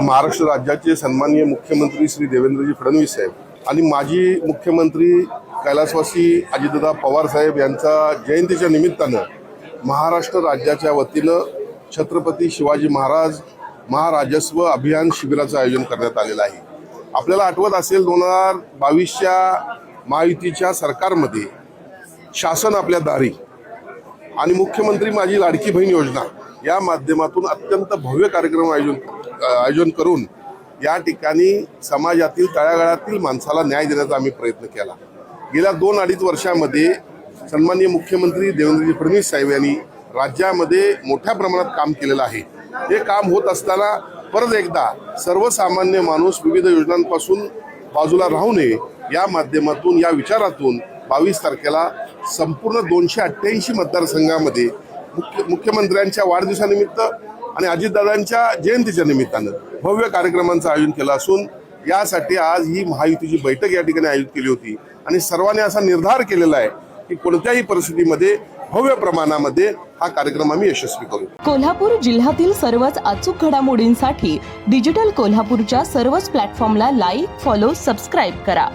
महाराष्ट्र राज्याचे सन्माननीय मुख्यमंत्री श्री देवेंद्रजी फडणवीस साहेब आणि माजी मुख्यमंत्री कैलासवासी अजितदादा पवार साहेब यांचा जयंतीच्या निमित्तानं महाराष्ट्र राज्याच्या वतीनं छत्रपती शिवाजी महाराज महाराजस्व अभियान शिबिराचं आयोजन करण्यात आलेलं आहे। आपल्याला आठवत असेल 2022च्या महायुतीच्या सरकारमध्ये शासन आपल्या दारी आणि मुख्यमंत्री माझी लाडकी बहीण योजना या माध्यमातून अत्यंत भव्य कार्यक्रम आयोजन करून या ठिकाणी समाजातील तळागाळातील माणसाला न्याय देण्याचा आम्ही प्रयत्न केला। गेल्या 2-2.5 वर्षांमध्ये सन्माननीय मुख्यमंत्री देवेंद्रजी फडणवीस साहेब यांनी राज्यामध्ये मोठ्या प्रमाणात काम केलेलं आहे। हे काम होत असताना परत एकदा सर्वसामान्य माणूस विविध योजनांपासून बाजूला राहू नये या माध्यमातून या विचारातून 22 तारखेला संपूर्ण 288 मतदारसंघामध्ये मुख्यमंत्र्यांच्या वाढदिवसानिमित्त आणि अजितदादांच्या जयंतीच्या निमित्तानं भव्य कार्यक्रमांचं आयोजन केलं असून यासाठी आज ही महायुतीची बैठक या ठिकाणी आयोजित केली होती आणि सर्वांनी असा निर्धार केलेला आहे की कोणत्याही परिस्थितीमध्ये भव्य प्रमाणामध्ये हा कार्यक्रम आम्ही यशस्वी करू। कोल्हापूर जिल्ह्यातील सर्वच अचूक घडामोडींसाठी डिजिटल कोल्हापूरच्या सर्वच प्लॅटफॉर्मला लाईक, फॉलो, सबस्क्राईब करा।